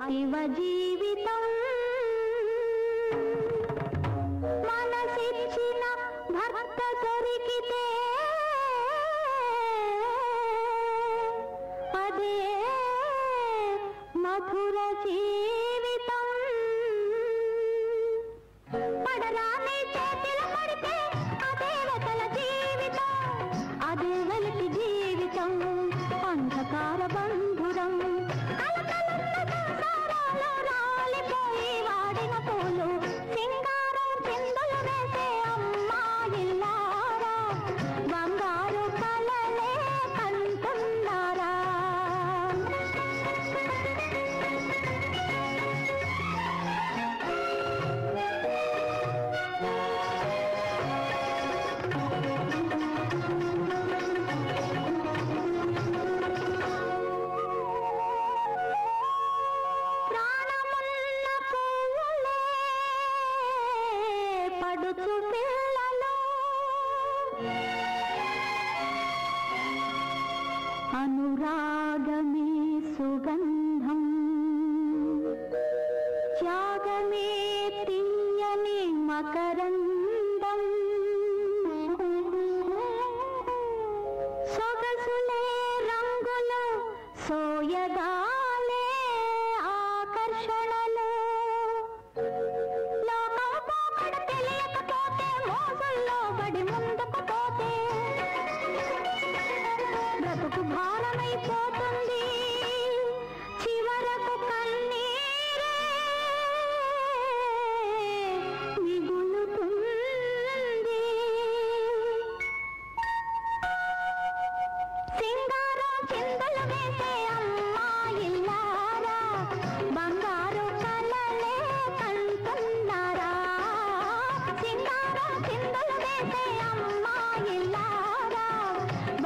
పార్థివ జీవితం మనసిచ్చిన భర్త దొరికితే అదే మధుర జీవితం. పడరాని చేతిలో పడితే అదే వతల జీవితం, అదే వెలికి జీవితం అంధకార బంధురం. కలకలున్న రాలిపోయి వాడిన పూలు సింగారం చిందులు వేసే అమ్మాయిల్లారా బంగారు కలలే కంటున్నారా. అనురాగమే సుగంధం, త్యాగమే తీయని మకరందం, సొగసులే రంగులు సోయగాలే ఆకర్షణలు. లోకం పోకడ తెలియకపోతే మోసల్లో పడి ముందుకు పోతే బ్రతుకు భారమైపోతుంది, చివరకు కన్నీరే మిగులుతుంది. సింగారం చిందులు వేసే అమ్మాయిల్లారా బంగారు కలలే కంటున్నారా. సింగారం చిందులు వేసే అమ్మాయిల్లారా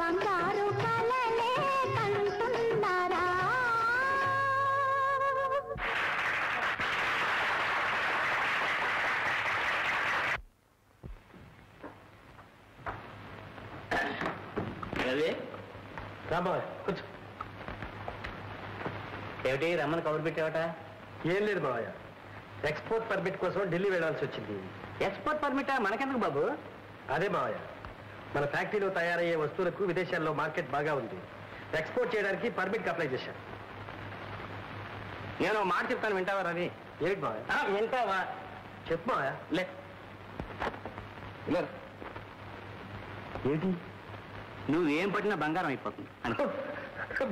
బంగారు కలలే కంటున్నారా. రాబా కూర్చో. ఏమిటి రమ్మని కబురు పెట్టావట? ఏం లేదు బావయ్య, ఎక్స్పోర్ట్ పర్మిట్ కోసం ఢిల్లీ వెళ్ళాల్సి వచ్చింది. ఎక్స్పోర్ట్ పర్మిటా? మనకెందుకు బాబు? అదే బావయ్య, మన ఫ్యాక్టరీలో తయారయ్యే వస్తువులకు విదేశాల్లో మార్కెట్ బాగా ఉంది. ఎక్స్పోర్ట్ చేయడానికి పర్మిట్కి అప్లై చేశాను. నేను మాట చెప్తాను, వింటావా రవి? ఏంటి బావయ్య? వింటావా? చెప్పు బావయ్య. లే ఏంటి నువ్వేం పట్టినా బంగారం అయిపోతుంది అనుకో.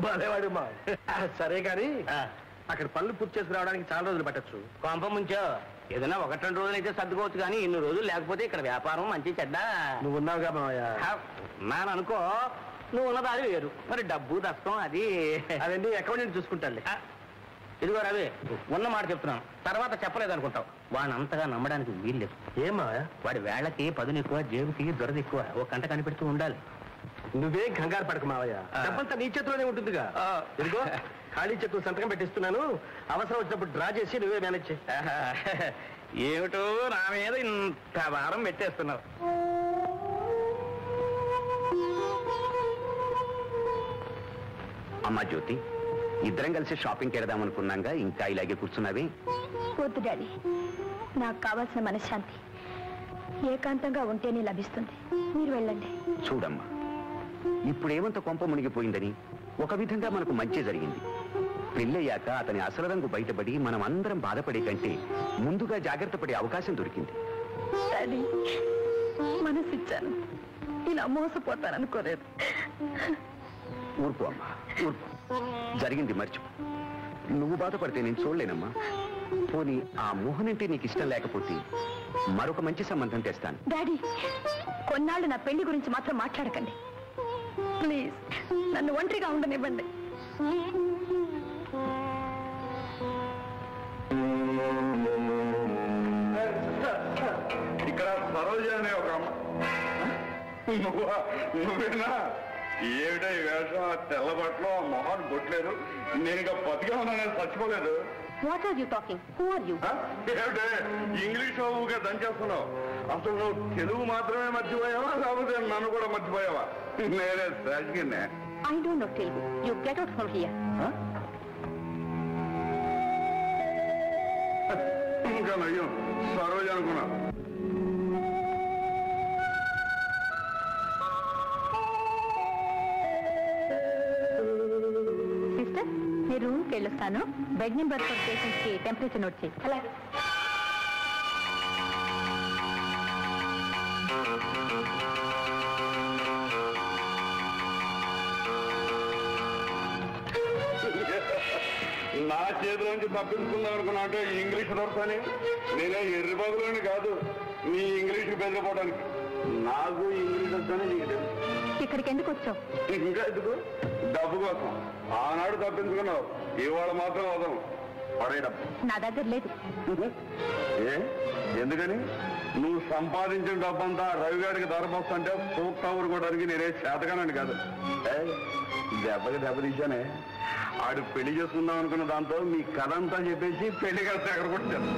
బాలేవాడు మా. సరే కానీ అక్కడ పనులు పూర్తి చేసుకురావడానికి చాలా రోజులు పట్టచ్చు. కొంప ముంచో ఏదైనా 1-2 రోజులు అయితే సర్దుకోవచ్చు, కానీ ఇన్ని రోజులు లేకపోతే ఇక్కడ వ్యాపారం మంచి చెడ్డ. నువ్వు ఉన్నావుగా మావయ్య. నాను అనుకో, నువ్వు ఉన్నదాది వేరు, మరి డబ్బు దస్తం అది అవన్నీ అకౌంటెంట్ చూసుకుంటాను. ఇదిగో రవి, ఉన్న మాట చెప్తున్నాను, తర్వాత చెప్పలేదు అనుకుంటావు. వాడిని అంతగా నమ్మడానికి వీల్లేదు. ఏమా? వాడి వేళకి పదును ఎక్కువ, జేబుకి దొరద ఎక్కువ. ఒక కంట కనిపెడుతూ ఉండాలి. నువ్వేం కంగారు పడకు మావయ్య, డబ్బంతా నీ చేతిలోనే ఉంటుందిగా. ఇదిగో ఖాళీ చెక్కు సంతకం పెట్టిస్తున్నాను, అవసరం వచ్చినప్పుడు డ్రా చేసి నువ్వే మేనేజ్ చేయి. ఏమిటో నా మీద ఇంత భారం పెట్టేస్తున్నావు. అమ్మా జ్యోతి, ఇద్దరం కలిసి షాపింగ్కి వెళదామనుకున్నాగా, ఇంకా ఇలాగే కూర్చున్నావి? వద్దు డాడీ, నాకు కావాల్సిన మనశ్శాంతి ఏకాంతంగా ఉంటేనే లభిస్తుంది. మీరు వెళ్ళండి. చూడమ్మా, ఇప్పుడేమంత కొంప మునిగిపోయిందని ఒక విధంగా మనకు మంచి జరిగింది. పెళ్ళయ్యాక అతని అసలు రంగు బయటపడి మనం అందరం బాధపడే కంటే ముందుగా జాగ్రత్త పడే అవకాశం దొరికింది. డాడీ, మనసిచ్చాను, ఇలా మోసపోతాననుకోలేదు. ఊరుకో అమ్మా, ఊరుకో. జరిగింది మర్చిపో. నువ్వు బాధపడితే నేను చూడలేనమ్మా. పోనీ ఆ మోహన్ అంటే నీకు ఇష్టం లేకపోతే మరొక మంచి సంబంధం తెస్తాను. డాడీ, కొన్నాళ్ళు నా పెళ్లి గురించి మాత్రం మాట్లాడకండి ప్లీజ్. నన్ను ఒంటరిగా ఉండనివ్వండి. ఇక్కడ సరోజ అనే ఒక నువ్వేనా? ఏమిటో ఈ వేషం, తెల్లబట్టలో మొహాన్ని కొట్టలేదు. నేను ఇంకా బతిగా ఉన్నానని చచ్చిపోలేదు. What are you talking? Who are you? ఏమిటే ఇంగ్లీష్ ఊగా దంచేస్తున్నావు? అసలు నువ్వు తెలుగు మాత్రమే మర్చిపోయావా, లేకపోతే నన్ను కూడా మర్చిపోయావా? నేనే సరిగ్గా. I do not tell you. You get out from here. ఇంకా నయ్యం సరోజ అనుకున్నా. సిస్టర్, మీరు రూమ్కి వెళ్ళొస్తాను. బెడ్ నెంబర్ 4 పేషెంట్స్ కి టెంపరేచర్ నోట్ చేయి. అలాగే. నా చేతి నుంచి తప్పించుకుందాం అనుకున్నా అంటే ఇంగ్లీష్ దొరకని. నేనే ఎర్రి బదులని కాదు నీ ఇంగ్లీష్ బెదిరిపోవడానికి. నాకు ఇంగ్లీష్ వస్తానే నీకు తెలుసు. ఇక్కడికి ఎందుకు వచ్చావు? ఇంకా ఎందుకు? డబ్బు కోసం. ఆనాడు తప్పించుకున్నావు, ఇవాళ మాత్రం అవదాం. పడే డబ్బు నా దగ్గర లేదు. ఏ ఎందుకని? నువ్వు సంపాదించిన డబ్బంతా రవిగాడికి ధరపోస్తుంటే సూక్తా ఊరుకోవడానికి నేనే చేతగానని కాదు. దెబ్బకి దెబ్బ తీశానే. ఆడు పెళ్లి చేసుకుందాం అనుకున్న దాంతో మీ కథ అంతా చెప్పేసి పెళ్లి కలిసి ఎక్కడ కొట్టాను.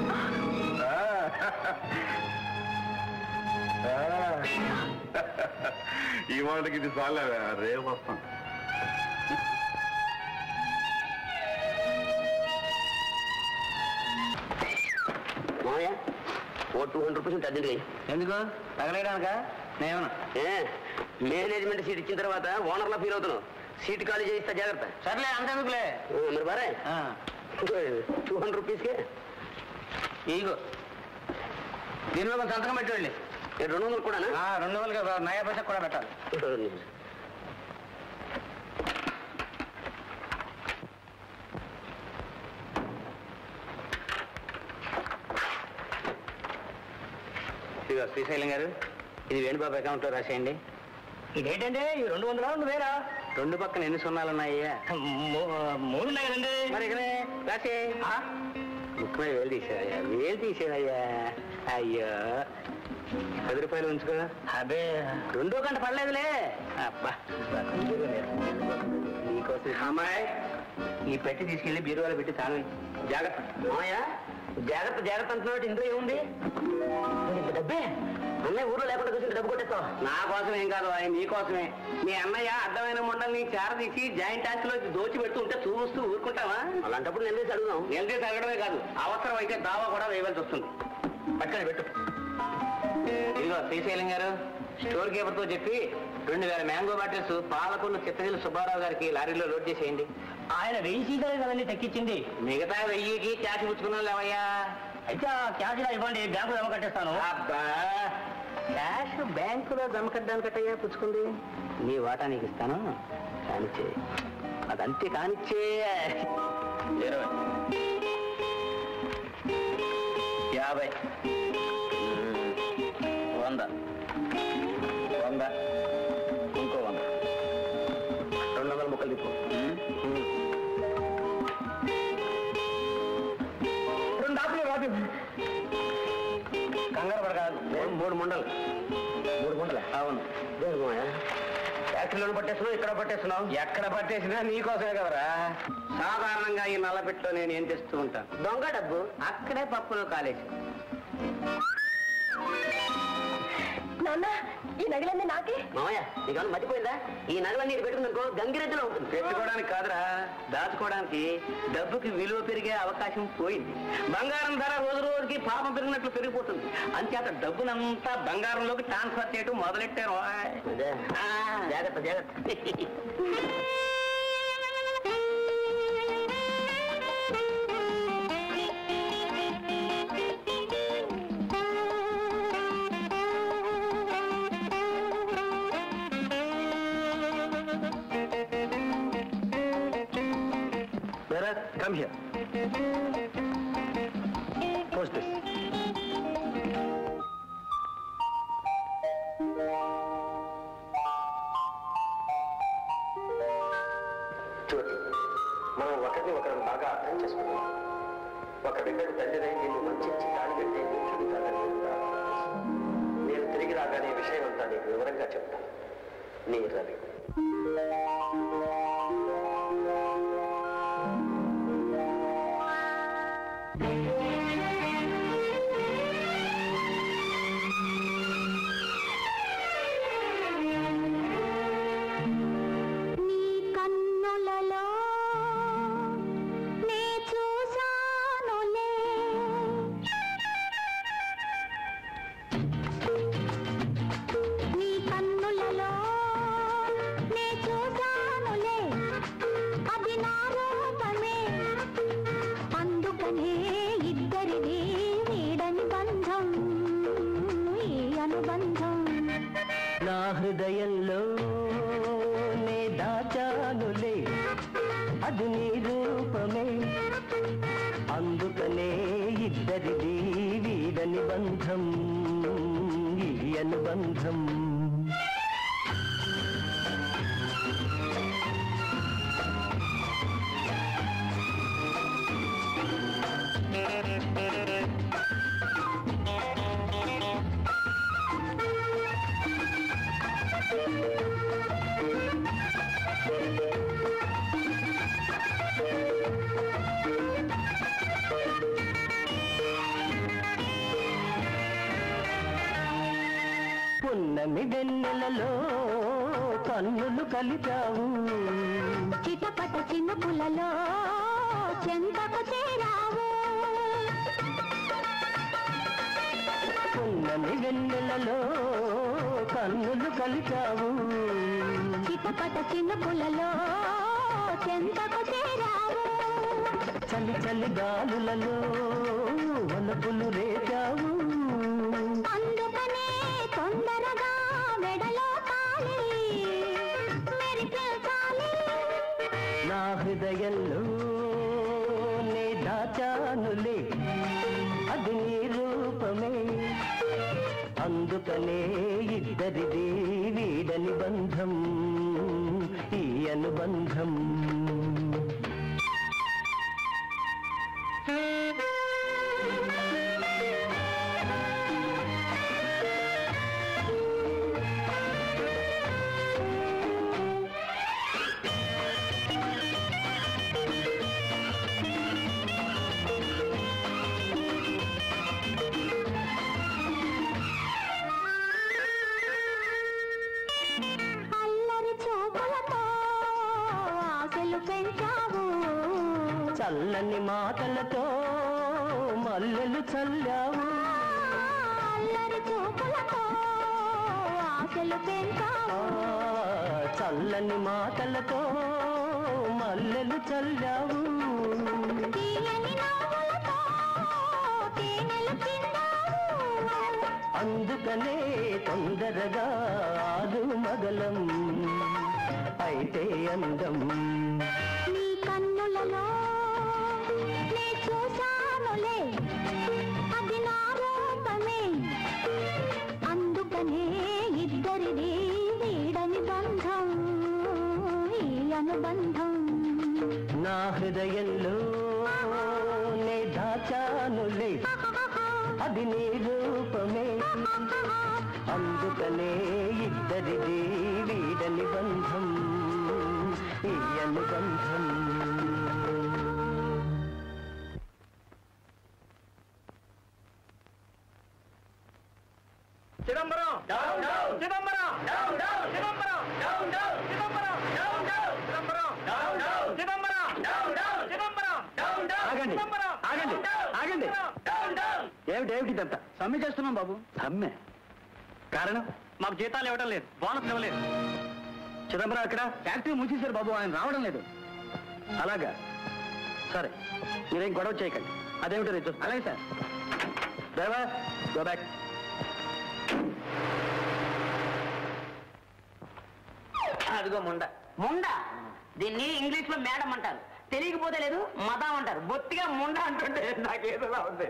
ఇవాళకి ఇది చాలే, రేపు వస్తాం. ఓ 200 రూపీస్ అద్దెండి. ఎందుకు తగలేడానిక? నేమన్నా మేనేజ్మెంట్ సీట్ ఇచ్చిన తర్వాత ఓనర్లా ఫీల్ అవుతున్నావు. సీట్ ఖాళీ చేయిస్తా, జాగ్రత్త. సర్లే అంతేందుకులే. మరి బారే 200 రూపీస్కే ఇగో దీనిలో కొంచెం సంతకం పెట్టండి. 200 కూడా? 200 నయా పైసా కూడా పెట్టాలి. శ్రీశైలం గారు, ఇది వేణుబాబు అకౌంట్ లో రాసేయండి. ఇదేంటండి? 200 వేరా? 2 పక్కన ఎన్ని సున్నాలున్నాయ్యా? 3 ఉన్నాయి కదండి. మరి ఇకనే రాసే. 30,000 తీసేవయ్యా. 1000 తీసేవయ్యా. అయ్యో 10 రూపాయలు ఉంచుకో. అదే 2 గంట పడలేదులే. అబ్బా నీకోసం అమ్మాయి ఈ పెట్టి తీసుకెళ్లి బీరువాలో పెట్టి తాను. జాగ్రత్త మామయ్య, జాగ్రత్త జాగ్రత్త అంటున్నాడు. ఇందులో ఏముంది? డబ్బే. అన్నయ్య ఊర్లో లేకుండా కూర్చుంటే డబ్బు కొట్టేస్తావు. నా కోసం ఏం కాదు, ఆయన నీకోసమే. మీ అన్నయ్య అడ్డమైన ముండల్ని చేరదీసి జాయింట్ ట్యాక్స్లో దోచి పెడుతూ ఉంటే చూస్తూ ఊరుకుంటావా? అలాంటప్పుడు నిలదీసి అడుగుదాం. నిలదీసి అడగడమే కాదు, అవసరం అయితే దావా కూడా వేయవలసి వస్తుంది. పక్కన పెట్టు. ఇదిగో శ్రీశైలం గారు, స్టోర్ కీపర్తో చెప్పి 2000 మ్యాంగో బాటిల్స్ పాలకొల్లు చిత్తగిరి సుబ్బారావు గారికి లారీలో లోడ్ చేసేయండి. ఆయన 1000 సీసాలే కదండి తగ్గించింది. మిగతా 1000కి క్యాష్ పుచ్చుకున్నాం లేవయ్యా. అయితే క్యాష్ ఇవ్వండి, బ్యాంకులో జమ కట్టేస్తాను. అబ్బా క్యాష్ బ్యాంకులో జమ కట్టడానికట్టయ్యా పుచ్చుకుంది. నీ వాటా నీకు ఇస్తాను, కానిచ్చే. అదంతే కానిచ్చే. 20 50 100 100 ఇంకో 100 200 ముక్కలు తిప్పు. 2 ఆకులు రాదు. కంగారు పడకాదు. 3 ముండలు. 3 ముండలే? అవును. ఫ్యాక్టరీలో పట్టేస్తున్నావు, ఇక్కడ పట్టేస్తున్నావు. ఎక్కడ పట్టేసినా నీకోసమే కదరా. సాధారణంగా ఈ నల్లపెట్టులో నేను ఏం చేస్తూ ఉంటాను? దొంగ డబ్బు అక్కడే పప్పులో కాలేసి. నాన్న, ఈ నగలన్నీ నాకే. మామయ్య నీకు మర్చిపోయిందా? ఈ నగలన్నీ పెట్టుకుందనుకో గంగిరెద్దులో ఉంటుంది. పెట్టుకోవడానికి కాదురా, దాచుకోవడానికి. డబ్బుకి విలువ పెరిగే అవకాశం పోయింది. బంగారం ధర రోజు రోజుకి పాపం పెరిగినట్లు పెరిగిపోతుంది. అంచేత డబ్బునంతా బంగారంలోకి ట్రాన్స్ఫర్ చేయడం మొదలెట్టారు. జాగ్రత్త జాగ్రత్త. Come here. Post this. చూడండి, మనం ఒకరిని ఒకరిని బాగా అర్థం చేసుకున్నాం. ఒక బిడ్డకు తండ్రినై నిన్ను మంచి తాళి కట్టి చూపుతానని నేను తిరిగి రాగానే విషయం అంతా నీకు వివరంగా చెప్తాను. నీ రవి. హృదయంలో నే దాచానులే అది నీ రూపమే అందుకనే ఇద్దరిది వీడని బంధం ఈ అనుబంధం పున్నమి వెన్నెలలో కన్నులు కలిపావు చిటపట చినుకులలో చెంతకు చేరావు పున్నమి వెన్నెలలో కన్నులు కలిపావు చిటపట చినుకులలో చెంతకు చేరావు చలి చలి గాలులలో వలపులు రేపావు అందుకనే తొందరగా మెడలో తాళి మెరిపించాలి నా హృదయంలో నే దాచానులే అది నీ రూపమే అందుకనే ఇద్దరిది వీడని బంధం ఈ అనుబంధం చల్లని మాటలతో మల్లెలు చల్లావు అల్లరి చూపులతో ఆశలు పెంచావు చల్లని మాటలతో మల్లెలు చల్లావు తీయని నవ్వులతో తేనెలు పిండావు అందుకనే తొందరగా ఆదు మగలం అయితే అందం నీ కన్నులలో నే చూశానులే అది నా రూపమే అందుకనే ఇద్దరిది వీడని బంధం ఈ అనుబంధం నా హృదయంలో నే దాచానులే అది నీ రూపమే అందుకనే ఇద్దరిది వీడని బంధం ఈ అనుబంధం చిదంబరం చిదంబరం చిదంబరం చిదంబరం చిదంబరం చిదంబరం ఆగండి ఆగండి ఆగండి ఏమిటిదంతా సమ్మె చేస్తున్నాం బాబు సమ్మె కారణం మాకు జీతాలు ఇవ్వడం లేదు బోనస్ ఇవ్వలేదు చిదంబరం అక్కడ ఫ్యాక్టరీ మూసేశారు బాబు ఆయన రావడం లేదు అలాగా సరే మీరేం గొడవ చేయకండి అదేమిటో రేపు అలాగే సార్ డ్రైవర్ గో బ్యాక్ అదిగో ముండ ముండ దీన్ని ఇంగ్లీష్ లో మేడం అంటారు తెలియకపోతే లేదు మదం అంటారు బొత్తిగా ముండ అంటుంటే నాకేదోలా ఉంది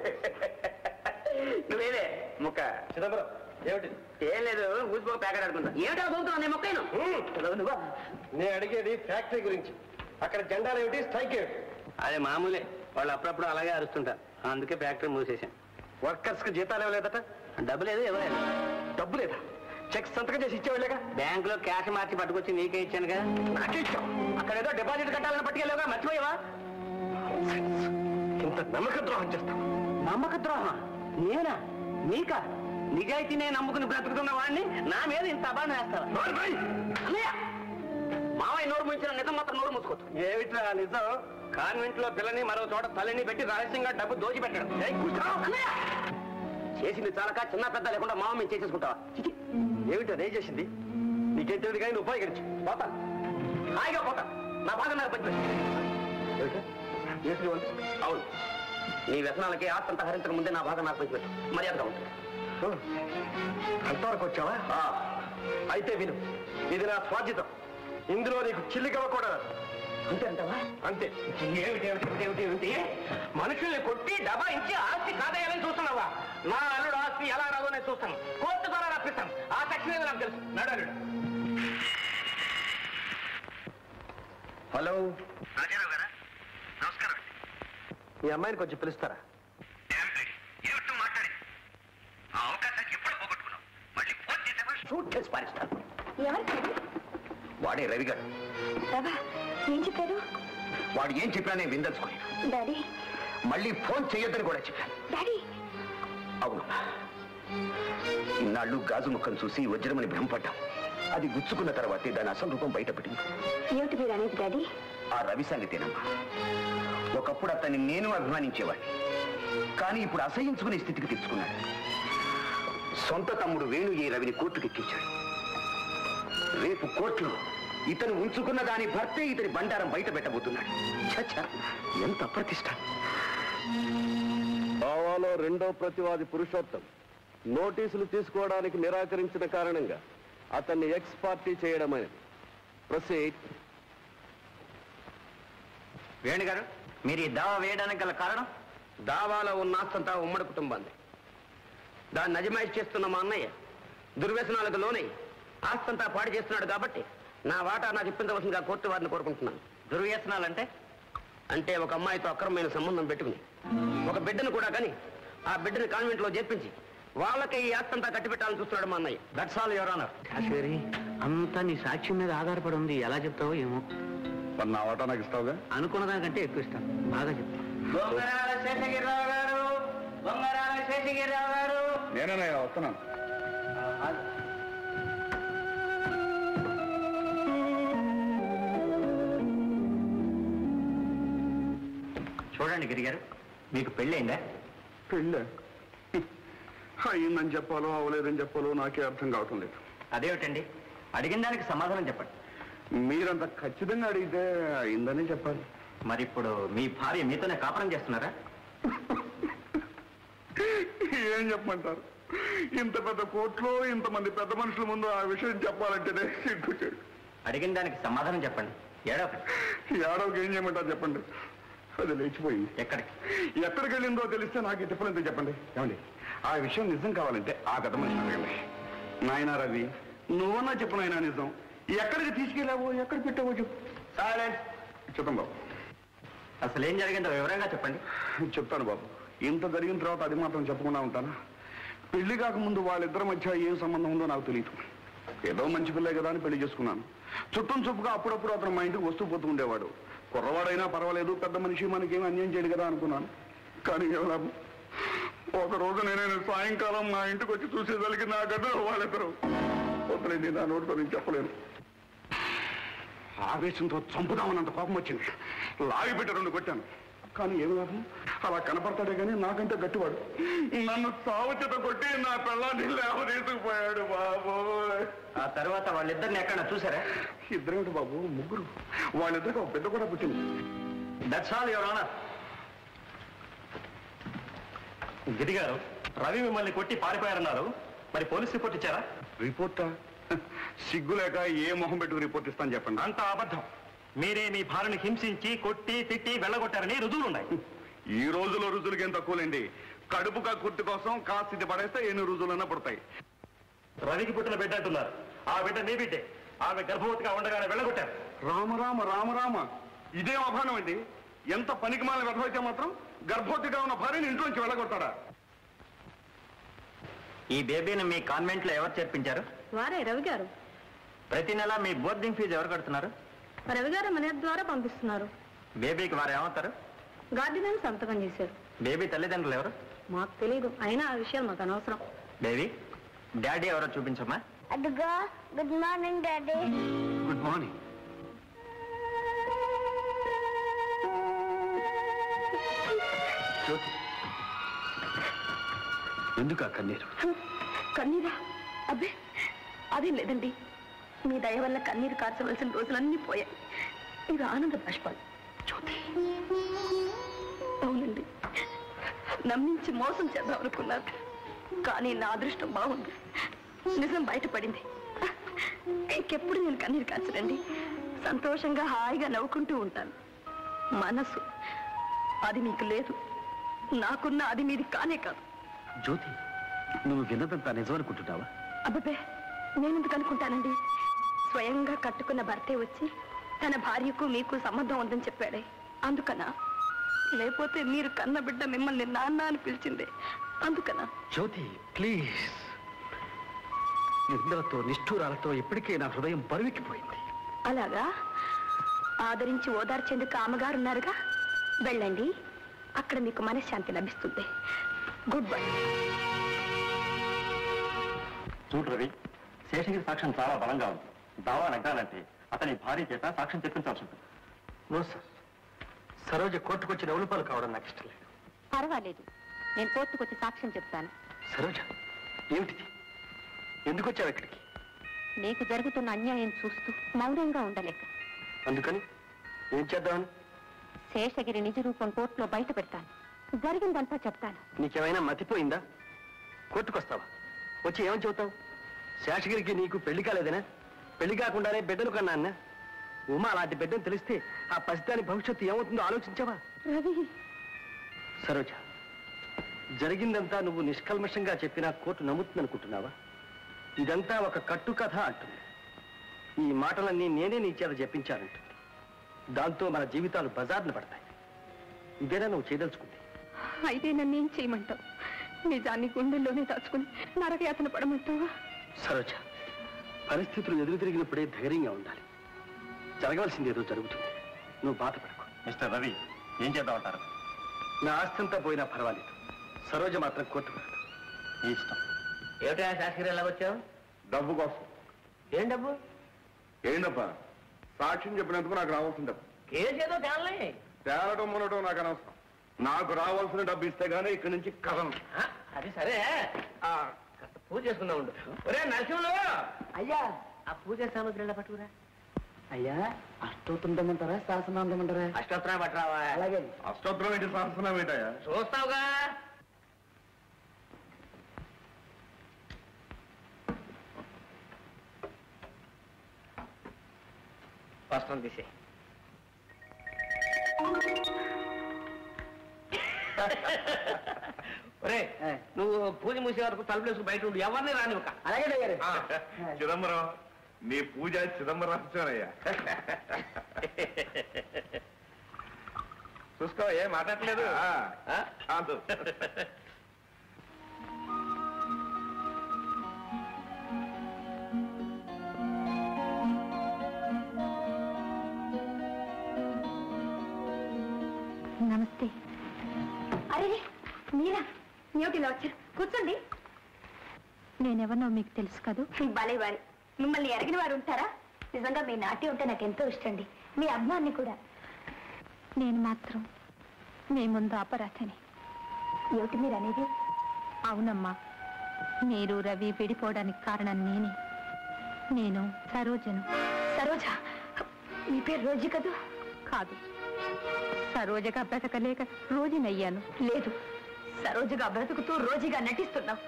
నువ్వేదే ముక్క చిదంబరం ఏమిటి ఏం లేదు ఊసిపోక ప్యాకెట్ ఆడుకుంటా ఏమిటో చదువుతావు నేను మొక్కను నువ్వు నేను అడిగేది ఫ్యాక్టరీ గురించి అక్కడ జెండాలు ఏమిటి స్ట్రైక్ ఏమిటి అదే మామూలే వాళ్ళు అప్పుడప్పుడు అలాగే అరుస్తుంటారు అందుకే ఫ్యాక్టరీ మూసేశాను వర్కర్స్ కి జీతాలు ఇవ్వలేదట డబ్బు లేదు ఇవ్వలేదు డబ్బు లేదా చెక్ సంతకం చేసి ఇచ్చేవాళ్ళేగా బ్యాంకులో క్యాష్ మార్చి పట్టుకొచ్చి నీకే ఇచ్చానుగా నాకే ఇచ్చావు అక్కడ ఏదో డిపాజిట్ కట్టాలని పట్టుకెళ్ళావుగా మర్చిపోయావా ఇంత నమ్మక ద్రోహం చేస్తావు నమ్మక ద్రోహం నేనా నీకా నిజాయితీనే నమ్ముకుని బ్రతుకుతున్న వాడిని నా మీద ఇంత అబాన్ని వేస్తావా అన్నయ్య మావయ్య నోరు ముంచిన నిజం మాత్రం నోరు మూసుకోవచ్చు ఏమిట్రా నిజం కాన్వెంట్ లో పిల్లని మరో చోట తల్లిని పెట్టి రహస్యంగా డబ్బు దోచిపెట్టడం అన్నయ్య చేసింది చాలక చిన్న పెద్ద లేకుండా మామ మేము చేసేసుకుంటావా ఏమిటో నేను చేసింది నీకేం తెలియదు కానీ నువ్వు ఉపయోగించు పోతా హాయిగా పోతా నా బాధ నాకు పంచి అవును నీ వ్యసనాలకి ఆస్తంతా హరించక ముందే నా భాగం నాకు పంచిపెట్టు మర్యాదగా ఉంటుంది అంతవరకు వచ్చావా అయితే విను, ఇది నా స్వాధ్యతం. ఇందులో నీకు చిల్లిగవ కూడా. అంతే అంటావా? అంతే. ఏమిటి మనుషుల్ని కొట్టి దబాయించి ఆస్తి కాదేయాలని చూస్తున్నావా? నా అల్లుడు ఆస్తి ఎలా రాదో నేను చూస్తాను. కోర్టు ద్వారా రప్పిస్తాను. ఆ సెక్షన్ ఏదో నాకు తెలుసు. నడు. హలో రాజారావు గారా, నమస్కారం. మీ అమ్మాయిని కొంచెం పిలుస్తారా? మాట్లాడి ఆ అవకాశాన్ని ఎప్పుడు పోగొట్టుకున్నావు? మళ్ళీ ఫోన్ చేసే షూట్ చేసి పారిస్తాను. వాడే రవిగాడు. ఏం చెప్పారు? వాడు ఏం చెప్పినా నేను విందల్చుకోలేదు. డాడీ మళ్ళీ ఫోన్ చేయొద్దని కూడా చెప్పాను. డాడీ అవును, ఇన్నాళ్ళు గాజు ముఖం చూసి వజ్రమని భ్రమపడ్డాం. అది గుచ్చుకున్న తర్వాతే దాని అసలు రూపం బయటపడింది. ఏమిటి మీరు అనేది డాడీ? ఆ రవి సంగతేనమ్మా. ఒకప్పుడు అతన్ని నేను అభిమానించేవాడిని, కానీ ఇప్పుడు అసహించుకునే స్థితికి తెచ్చుకున్నాడు. సొంత తమ్ముడు వేణు ఈ రవిని కోర్టుకు ఎక్కించాడు. రేపు కోర్టులో ఇతను ఉంచుకున్న దాని భర్తే ఇతని బండారం బయట పెట్టబోతున్నాడు. చచ్చా, ఎంత అప్రతిష్ట. గోవాలో రెండో ప్రతివాది పురుషోత్తం నోటీసులు తీసుకోవడానికి నిరాకరించిన కారణంగా అతన్ని ఎక్స్ పార్టీ చేయడమైనది. ప్రొసీడ్. వేణుగారు, మీరు ఈ దావా వేయడానికి గల కారణం? దావాలో ఉన్న ఆస్తంతా ఉమ్మడి కుటుంబాన్ని. దాన్ని అజమాయిష్ చేస్తున్న మా అన్నయ్య దుర్వ్యసనాలకు లోనై ఆస్తంతా పాడు చేస్తున్నాడు కాబట్టి నా వాటా నాకు ఇప్పించవలసిందిగా కోర్టు వారిని కోరుకుంటున్నాను. దుర్వ్యసనాలంటే? అంటే ఒక అమ్మాయితో అక్రమమైన సంబంధం పెట్టుకుని ఒక బిడ్డను కూడా కానీ ఆ బిడ్డని కాన్వెంట్ లో చేర్పించి వాళ్ళకి ఈ ఆస్తంతా కట్టిపెట్టాలని చూస్తున్నాడు మా అన్నయ్య. That's all your honour. Kashmiri, అంతా నీ సాక్ష్యం మీద ఆధారపడి ఉంది. ఎలా చెప్తావో ఏమో. నా వాటా నాకు ఇస్తావుగా? అనుకున్న దానికంటే ఎక్కువ ఇస్తాను. బాగా చెప్తాను. నేనే వస్తున్నాను. చూడండి గిరిగారు, మీకు పెళ్ళైందా? పెళ్ళ అయిందని చెప్పాలో అవలేదని చెప్పాలో నాకే అర్థం కావటం లేదు. అదేమిటండి, అడిగిన దానికి సమాధానం చెప్పండి. మీరంత ఖచ్చితంగా అడిగితే అయిందని చెప్పాలి. మరి ఇప్పుడు మీ భార్య మీతోనే కాపురం చేస్తున్నారా? ఏం చెప్పమంటారు? ఇంత పెద్ద కోర్టులో ఇంతమంది పెద్ద మనుషుల ముందు ఆ విషయం చెప్పాలంటేనే సిగ్గుచేడు. అడిగిన దానికి సమాధానం చెప్పండి. ఏడవకి ఏం చేయమంటారు చెప్పండి? అది లేచిపోయింది. ఎక్కడికి వెళ్ళిందో తెలిస్తే నాకు చెప్పలేదు. చెప్పండి. ఏమండి, ఆ విషయం నిజం కావాలంటే ఆ పెద్ద మనిషి అడగండి. నాయనా రవి, నువ్వన్నా చెప్పు నాయనా నిజం. ఎక్కడికి తీసుకెళ్ళావో, ఎక్కడ పెట్టావో చెప్పు. చెప్తాం బాబు. అసలు ఏం జరిగిందో వివరంగా చెప్పండి. చెప్తాను బాబు. ఇంత జరిగిన తర్వాత అది మాత్రం చెప్పకుండా ఉంటానా? పెళ్లి కాకముందు వాళ్ళిద్దరి మధ్య ఏం సంబంధం ఉందో నాకు తెలియదు. ఏదో మంచి పిల్లే కదా అని పెళ్లి చేసుకున్నాను. చుట్టం చూపుగా అప్పుడప్పుడు అతను మా ఇంటికి వస్తూ పోతూ ఉండేవాడు. కుర్రవాడైనా పర్వాలేదు, పెద్ద మనిషి, మనకేం అన్యాయం చేయడు కదా అనుకున్నాను. కానీ కేవలం ఒక రోజు నేను సాయంకాలం మా ఇంటికి వచ్చి చూసేసరికి నా గడ్డ వాళ్ళిద్దరు వద్దులేండి, నా నోటితో నేను చెప్పలేను. ఆవేశంతో చంపుదామన్నంత కోపం వచ్చింది. లాగి పెట్టి 2 కొట్టాను. కానీ ఏమి లాభం? అలా కనపడతాడే కానీ నాకంటే గట్టివాడు. నన్ను సావుచేత కొట్టి నా పిల్లాన్ని లేవ తీసుకుపోయాడు బాబు. ఆ తర్వాత వాళ్ళిద్దరిని ఎక్కడ చూసారా? ఇద్దరేమిటి బాబు, 3. వాళ్ళిద్దరికి ఒక బిడ్డ కూడా పుట్టింది. That's all your honour. Giri garu, Ravi మిమ్మల్ని కొట్టి పారిపోయారన్నారు. మరి పోలీస్ రిపోర్ట్ ఇచ్చారా? రిపోర్టా? సిగ్గు లేక ఏ మొహం పెట్టుకు రిపోర్ట్ ఇస్తాను చెప్పండి. అంత అబద్ధం. మీరే మీ భార్యను హింసించి కొట్టి తిట్టి వెళ్ళగొట్టారని రుజువులున్నాయి. ఈ రోజులో రుజువులకి ఏం తక్కువలేండి. కడుపు కుర్తి కోసం కాస్త పడేస్తే ఎన్ని రుజువులన్నా పడతాయి. రవికి పుట్టిన బిడ్డ అంటున్నారు. ఆ బిడ్డ మీ బిడ్డే. ఆమె గర్భవతిగా ఉండగానే వెళ్ళగొట్టారు. రామరామ రామరామ, ఇదేం అభానం అండి. ఎంత పనికి మాలిన వ్యధమైతే మాత్రం గర్భవతిగా ఉన్న భార్యని ఇంట్లోంచి వెళ్ళగొట్టాడా? ఈ బేబీని మీ కాన్వెంట్ లో ఎవరు చేర్పించారు? వారే రవి గారు. ప్రతి నెల మీ బోర్డింగ్ ఫీజు ఎవరు కడుతున్నారు? రవి గారు మన ద్వారా పంపిస్తున్నారు. బేబీకి వారు ఏమవుతారు? గార్డెన్ సంతకం చేశారు. బేబీ తల్లిదండ్రులు ఎవరు? మాకు తెలియదు. అయినా ఆ విషయాలు మాకు అనవసరం. బేబీ డాడీ ఎవరో చూపించమ్మా. అడుగా. Good morning daddy. Good morning. ఎందుకు ఆ కన్నీరు? కన్నీరా? అబ్బే అదేం లేదండి. మీ దయ వల్ల కన్నీరు కార్చవలసిన రోజులన్నీ పోయాయి. ఇది ఆనంద బాష్పాలు. అవునండి, నమ్మించి మోసం చేద్దాం అనుకున్నారు. కానీ నా అదృష్టం బాగుంది. నిజం బయటపడింది. ఇంకెప్పుడు నేను కన్నీరు కాచనండి. సంతోషంగా హాయిగా నవ్వుకుంటూ ఉంటాను. మనసు అది మీకు లేదు, నాకున్న అది మీది కానే కాదు. జ్యోతి, నువ్వు విన్నదంతా నిజం అనుకుంటున్నావా? అబ్బే, నేనెందుకు అనుకుంటానండి? స్వయంగా కట్టుకున్న భర్తే వచ్చి తన భార్యకు మీకు సంబంధం ఉందని చెప్పాడే, అందుకనా? లేకపోతే మీరు కన్న బిడ్డ మిమ్మల్ని నాన్న అని పిలిచిందే, అందుకనా? జ్యోతి ప్లీజ్. నిందలతో నిష్ఠూరాలతో ఇప్పటికే నా హృదయం బరువెక్కిపోయింది. అలాగా? ఆదరించి ఓదార్చేందుకు అమ్మగారు ఉన్నారుగా, వెళ్ళండి, అక్కడ మీకు మనశ్శాంతి లభిస్తుంది. Good bye. చూడు రవి, శేషగిరి సాక్ష్యం చాలా బలంగా ఉంది. దావా నగ్గాలంటే అతని భార్య చేత సాక్ష్యం తెప్పించాల్సి ఉంటుంది. నో సార్, సరోజ కోర్టుకొచ్చిన ఉలుపాలు కావడం నాకు ఇష్టం లేదు. పర్వాలేదు, నేను కోర్టుకొచ్చి సాక్ష్యం చెప్తాను. సరోజ, ఏమిటిది? ఎందుకు వచ్చావు ఇక్కడికి? నీకు జరుగుతున్న అన్యాయం చూస్తూ మౌనంగా ఉండలేక. అందుకని ఏం చేద్దామని? శేషగిరి నిజ రూపం కోర్టులో బయట పెడతాను, జరిగిందంతా చెప్తాను. నీకేమైనా మతిపోయిందా? కోర్టుకొస్తావా? వచ్చి ఏమని చెబుతావు? శేషగిరికి నీకు పెళ్లి కాలేదనా? పెళ్లి కాకుండానే బిడ్డలు కన్నా అన్నా? ఉమా అలాంటి బిడ్డను తెలిస్తే ఆ పసిదాని భవిష్యత్తు ఏమవుతుందో ఆలోచించావా? రవి, సరోజ, జరిగిందంతా నువ్వు నిష్కల్మషంగా చెప్పినా కోర్టు నమ్ముతుందనుకుంటున్నావా? ఇదంతా ఒక కట్టు కథ అంటుంది. ఈ మాటలన్నీ నేనే నీ చేత చెప్పించానంటుంది. దాంతో మన జీవితాలు బజార్ను పడతాయి. ఇదేనా నువ్వు చేయదలుచుకుంది? అయితే నన్ను ఏం చేయమంటావు? నిజాన్ని గుండెల్లోనే దాచుకుని నరకయాతన పడమంటావా? సరోజ, పరిస్థితులు ఎదురు తిరిగినప్పుడే ధైర్యంగా ఉండాలి. జరగవలసింది ఏదో జరుగుతుంది, నువ్వు బాధపడకు. మిస్టర్ రవి, ఏం చేద్దామంటారు? నా ఆస్తంతా పోయినా పర్వాలేదు, సరోజ మాత్రం కోర్టుకు రాదు. నీ ఇష్టం. ఏమిటా శాస్త్రి ఎలా వచ్చావు? డబ్బు కోసం. ఏం డబ్బు? ఏంటప్పా, సాక్ష్యం చెప్పినందుకు నాకు రావాల్సిన డబ్బు. కేసు ఏదో తేలే. తేలటం మునటం నాకు అనవసరం. నాకు రావాల్సిన డబ్బు ఇస్తే గానీ ఇక్కడి నుంచి కథను. అది సరే, పూజ చేసుకుందా ఉండు. ఒరే నరసింహులు, అయ్యా ఆ పూజ సామగ్రి ఎలా పట్టుకురా. అయ్యా, అష్టోత్తరం తెమ్మంటారా, శాసనం తెమ్మంటారా? అష్టోత్తరం పట్టరావా? అలాగే. అష్టోత్తరం ఏంటి, సహస్రం ఏంటయ్యా? చూస్తావుగా. వస్త్రం తీసే. ఒరే, నువ్వు పూజ మూసే వరకు తలుపులేసుకు బయట ఉండు, ఎవరిని రాని ఒక. అలాగే గారు. చిదంబరం, నీ పూజ చిదంబరం రహస్యమయ్యా. చూసుకో, ఏం మాట్లాడలేదు. నమస్తే. అరే మీరా, ఏమిటి ఇలా వచ్చారు? కూర్చోండి. నేనెవరినో మీకు తెలుసు కదూ? భలే వారి, మిమ్మల్ని ఎరగిన వారు ఉంటారా? నిజంగా మీ నాట్యం ఉంటే నాకు ఎంతో ఇష్టండి, మీ అభిమాన్ని కూడా. నేను మాత్రం మీ ముందు అపరాధని. ఏమిటి మీరు అనేది? అవునమ్మా, మీరు రవి విడిపోవడానికి కారణం నేనే. నేను సరోజను. సరోజ? మీ పేరు రోజు కదూ? కాదు, సరోజగా బ్రతకలేక రోజునయ్యాను. లేదు, సరోజగా బ్రతుకుతూ రోజుగా నటిస్తున్నావు.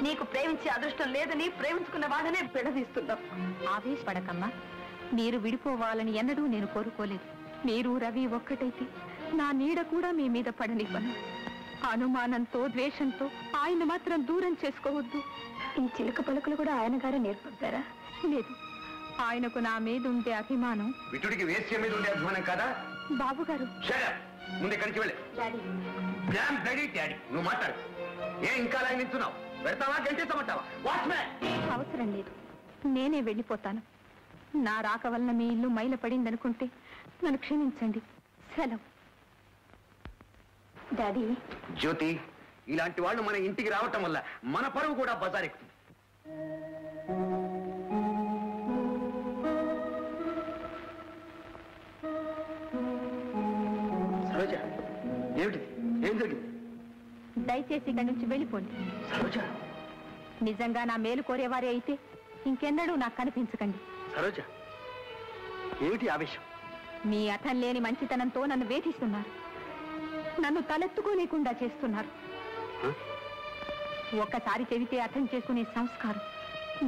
నీకు ప్రేమించే అదృష్టం లేదని ప్రేమించుకున్న వాడనే విడదీస్తున్నావు. ఆవేశపడకమ్మా, మీరు విడిపోవాలని ఎన్నడూ నేను కోరుకోలేదు. మీరు రవి ఒక్కటైతే నా నీడ కూడా మీ మీద పడనివ్వను. అనుమానంతో ద్వేషంతో ఆయన మాత్రం దూరం చేసుకోవద్దు. ఈ చిలుక పలుకులు కూడా ఆయన గారే నేర్పుతారా? లేదు, ఆయనకు నా మీద ఉండే అభిమానం. విటుడికి వేశ్య మీద ఉండే అభిమానం కదా? బాబు గారు, ముందు ఎక్కడికి వెళ్ళి. నువ్వు మాట్లాడు. ఇంకా అలా నించున్నావు? పెడతావా, గంటిస్తామంటావా? అవసరం లేదు, నేనే వెళ్ళిపోతాను. నా రాక వలన మీ ఇల్లు మైల పడిందనుకుంటే నన్ను క్షమించండి. సెలవు. డాడీ. జ్యోతి, ఇలాంటి వాళ్ళు మన ఇంటికి రావటం వల్ల మన పరువు కూడా బజారెక్కుతుంది. సరోజ, ఏమిటిది? ఏం జరిగింది? దయచేసి ఇక్కడి నుంచి వెళ్ళిపోండి. సరోజ, నిజంగా నా మేలు కోరేవారే అయితే ఇంకెన్నడూ నాకు కనిపించకండి. సరోజ, ఏమిటి ఆవేశం? మీ అర్థం లేని మంచితనంతో నన్ను వేధిస్తున్నారు, నన్ను తలెత్తుకోలేకుండా చేస్తున్నారు. ఒక్కసారి చెబితే అర్థం చేసుకునే సంస్కారం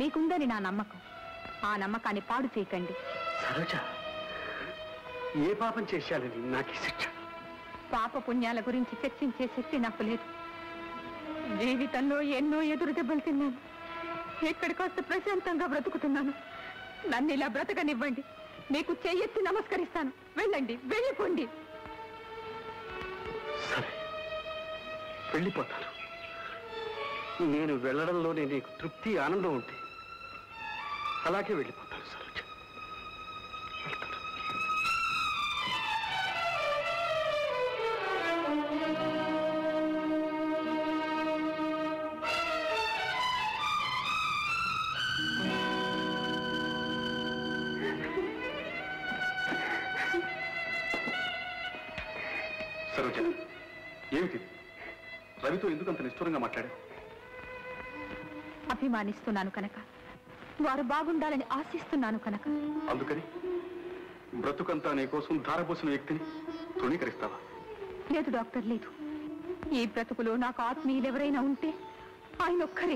మీకుందని నా నమ్మకం. ఆ నమ్మకాన్ని పాడు చేయకండి. సరోజ, ఏ పాపం చేశానని నాకు ఈ శిక్ష? పాప పుణ్యాల గురించి చర్చించే శక్తి నాకు లేదు. జీవితంలో ఎన్నో ఎదురు దెబ్బలు తిన్నాను. ఎక్కడికొస్తే ప్రశాంతంగా బ్రతుకుతున్నాను. నన్ను ఇలా బ్రతకనివ్వండి. మీకు చెయ్యెత్తి నమస్కరిస్తాను. వెళ్ళండి, వెళ్ళిపోండి. సరే, వెళ్ళిపోతాను. నేను వెళ్ళడంలోనే నీకు తృప్తి, ఆనందం ఉంటే అలాగే వెళ్ళిపోతాను సరోజ. వెళ్తాను. సరోజ, ఏమిటి? రవితో ఎందుకు అంత నిష్ఠూరంగా మాట్లాడావు? అభిమానిస్తున్నాను కనుక, వారు బాగుండాలని ఆశిస్తున్నాను కనుక. అందుకని బ్రతుకంతా నీ కోసం ధారపోసిన వ్యక్తిని తృణీకరిస్తావా? లేదు డాక్టర్, లేదు. ఈ బ్రతుకులో నాకు ఆత్మీయులు ఎవరైనా ఉంటే ఆయన ఒక్కరే.